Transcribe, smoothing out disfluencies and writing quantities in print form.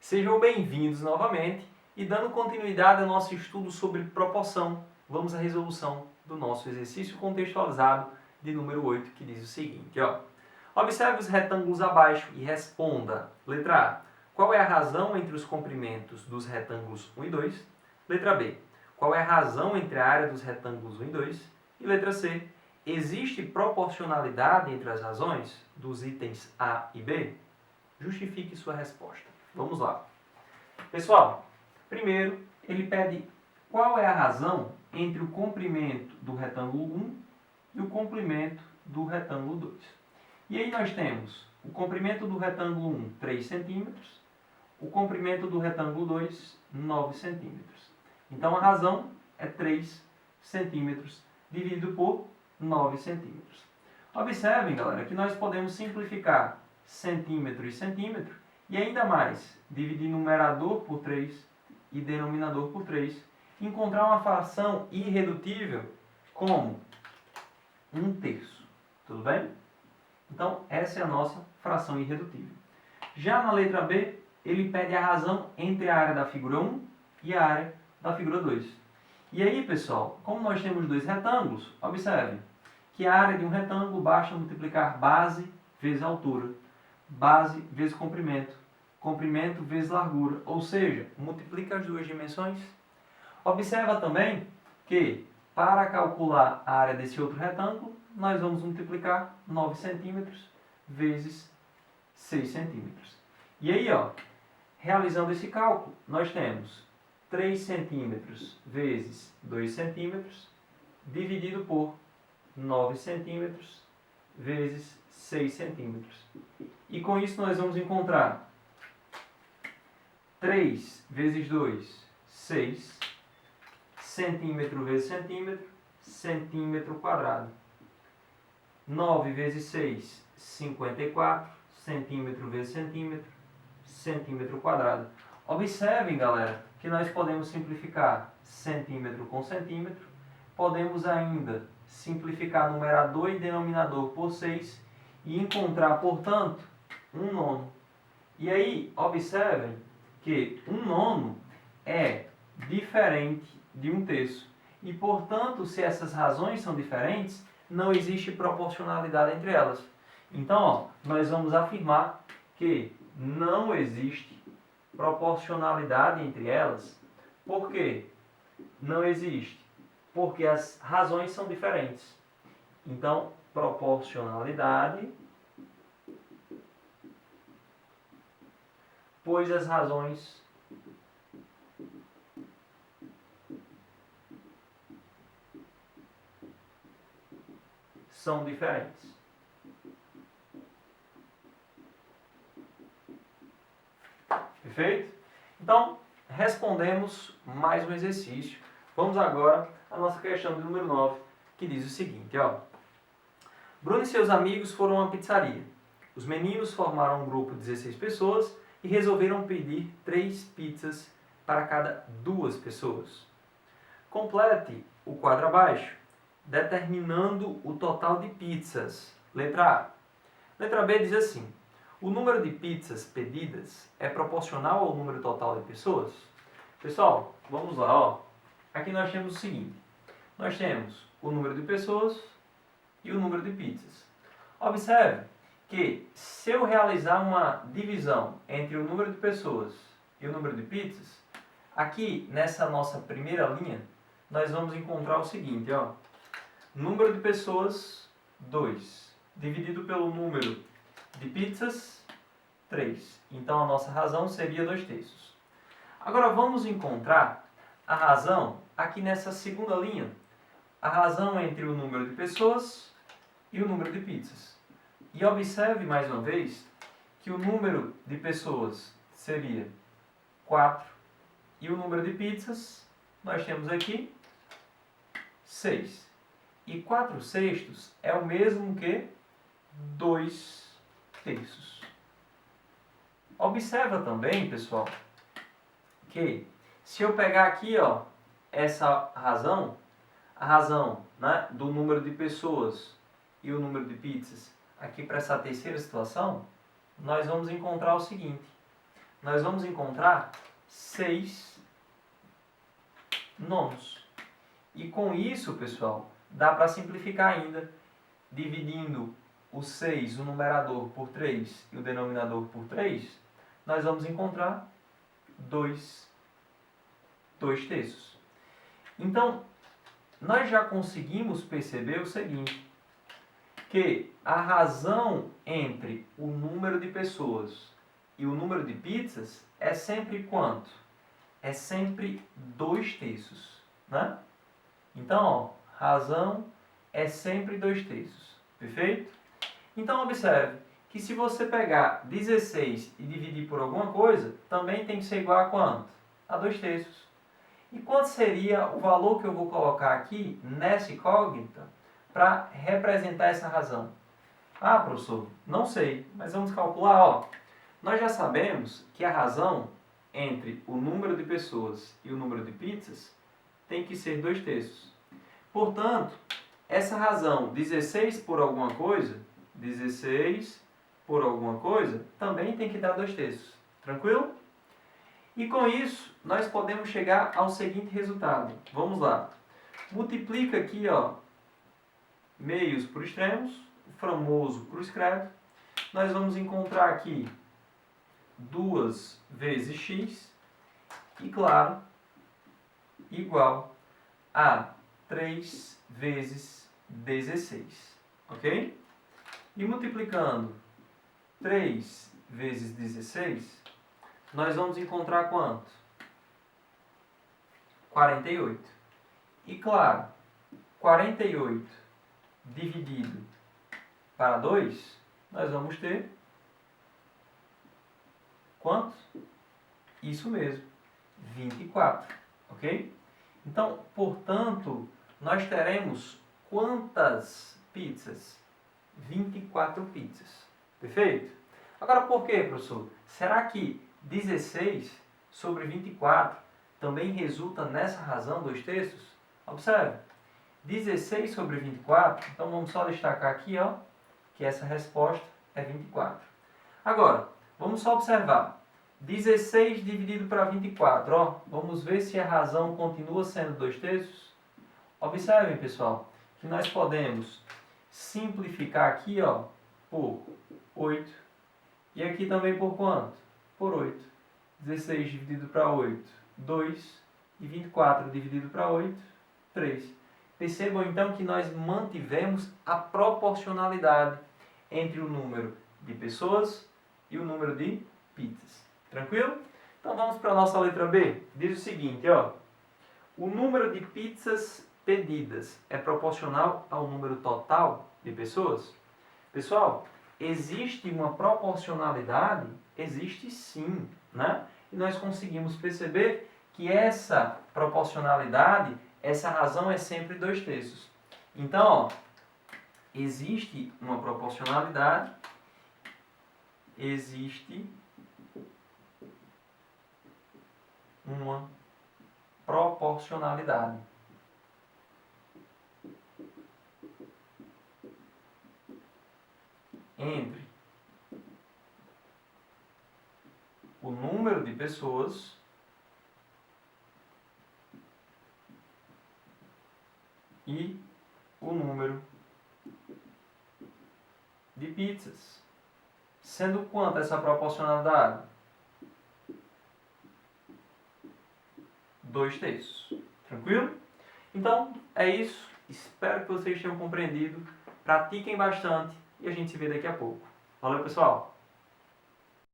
Sejam bem-vindos novamente e dando continuidade ao nosso estudo sobre proporção, vamos à resolução do nosso exercício contextualizado de número 8, que diz o seguinte, ó. Observe os retângulos abaixo e responda. Letra A. Qual é a razão entre os comprimentos dos retângulos 1 e 2? Letra B. Qual é a razão entre a área dos retângulos 1 e 2? E letra C. Existe proporcionalidade entre as razões dos itens A e B? Justifique sua resposta. Vamos lá. Pessoal, primeiro ele pede qual é a razão entre o comprimento do retângulo 1 e o comprimento do retângulo 2. E aí nós temos o comprimento do retângulo 1, 3 centímetros, o comprimento do retângulo 2, 9 centímetros. Então a razão é 3 centímetros dividido por 9 centímetros. Observem, galera, que nós podemos simplificar centímetro e centímetro e ainda mais dividir numerador por 3 e denominador por 3 e encontrar uma fração irredutível como 1/3. Tudo bem? Então, essa é a nossa fração irredutível. Já na letra B, ele pede a razão entre a área da figura 1 e a área da figura 2. E aí, pessoal, como nós temos dois retângulos, observe que a área de um retângulo basta multiplicar base vezes altura, base vezes comprimento, comprimento vezes largura, ou seja, multiplica as duas dimensões. Observa também que, para calcular a área desse outro retângulo, nós vamos multiplicar 9 centímetros vezes 6 centímetros. E aí, ó, realizando esse cálculo, nós temos 3 centímetros vezes 2 centímetros dividido por 9 centímetros vezes 6 centímetros. E com isso nós vamos encontrar 3 vezes 2, 6, centímetro vezes centímetro, centímetro quadrado. 9 vezes 6, 54, centímetro vezes centímetro, centímetro quadrado. Observem, galera, que nós podemos simplificar centímetro com centímetro, podemos ainda simplificar numerador e denominador por 6 e encontrar, portanto, 1/9. E aí, observem que 1/9 é diferente de 1/3. E, portanto, se essas razões são diferentes, não existe proporcionalidade entre elas. Então, ó, nós vamos afirmar que não existe proporcionalidade entre elas. Por quê? Não existe. Porque as razões são diferentes. Então, proporcionalidade, pois as razões são diferentes. Perfeito? Então, respondemos mais um exercício. Vamos agora à nossa questão de número 9, que diz o seguinte, ó. Bruno e seus amigos foram a uma pizzaria. Os meninos formaram um grupo de 16 pessoas e resolveram pedir 3 pizzas para cada 2 pessoas. Complete o quadro abaixo, determinando o total de pizzas. Letra A. Letra B diz assim: o número de pizzas pedidas é proporcional ao número total de pessoas? Pessoal, vamos lá, ó. Aqui nós temos o seguinte. Nós temos o número de pessoas e o número de pizzas. Observe que se eu realizar uma divisão entre o número de pessoas e o número de pizzas, aqui nessa nossa primeira linha, nós vamos encontrar o seguinte, ó. Número de pessoas, 2, dividido pelo número de pizzas, 3. Então a nossa razão seria 2/3. Agora vamos encontrar a razão aqui nessa segunda linha. A razão entre o número de pessoas e o número de pizzas. E observe mais uma vez que o número de pessoas seria 4 e o número de pizzas nós temos aqui 6. E 4/6 é o mesmo que 2/3. Observa também, pessoal, que se eu pegar aqui, ó, essa razão, a razão, né, do número de pessoas e o número de pizzas, aqui para essa terceira situação, nós vamos encontrar o seguinte. nós vamos encontrar 6 nonos. E com isso, pessoal, dá para simplificar ainda, dividindo o 6, o numerador, por 3 e o denominador por 3, nós vamos encontrar 2 terços. Então, nós já conseguimos perceber o seguinte, que a razão entre o número de pessoas e o número de pizzas é sempre quanto? É sempre 2 terços, né? Então, ó, razão é sempre 2 terços, perfeito? Então, observe que se você pegar 16 e dividir por alguma coisa, também tem que ser igual a quanto? A 2 terços. E quanto seria o valor que eu vou colocar aqui nessa incógnita para representar essa razão? Ah, professor, não sei, mas vamos calcular, ó. Nós já sabemos que a razão entre o número de pessoas e o número de pizzas tem que ser 2 terços. Portanto, essa razão 16 por alguma coisa, 16 por alguma coisa, também tem que dar 2 terços. Tranquilo? E com isso, nós podemos chegar ao seguinte resultado. Vamos lá. Multiplica aqui, ó, meios por extremos, o famoso cruz credo. Nós vamos encontrar aqui 2 vezes x e, claro, igual a 3 vezes 16. Ok? E multiplicando 3 vezes 16, nós vamos encontrar quanto? 48. E claro, 48 dividido para 2, nós vamos ter quanto? Isso mesmo, 24. Ok? Então, portanto, nós teremos quantas pizzas? 24 pizzas. Perfeito? Agora, por quê, professor? Será que 16 sobre 24 também resulta nessa razão 2 terços? Observe. 16 sobre 24, então vamos só destacar aqui, ó, que essa resposta é 24. Agora, vamos só observar. 16 dividido para 24, ó, vamos ver se a razão continua sendo 2 terços. Observem, pessoal, que nós podemos simplificar aqui, ó, por 8. E aqui também por quanto? Por 8. 16 dividido para 8, 2. E 24 dividido para 8, 3. Percebam então que nós mantivemos a proporcionalidade entre o número de pessoas e o número de pizzas. Tranquilo? Então vamos para a nossa letra B. Diz o seguinte, ó. O número de pizzas pedidas é proporcional ao número total de pessoas? Pessoal, existe uma proporcionalidade? Existe sim, né? E nós conseguimos perceber que essa proporcionalidade, essa razão é sempre 2 terços. Então, ó, existe uma proporcionalidade, existe uma proporcionalidade. Entre o número de pessoas e o número de pizzas. Sendo quanto essa proporcionalidade? 2 terços. Tranquilo? Então, é isso. Espero que vocês tenham compreendido. Pratiquem bastante e a gente se vê daqui a pouco. Valeu, pessoal!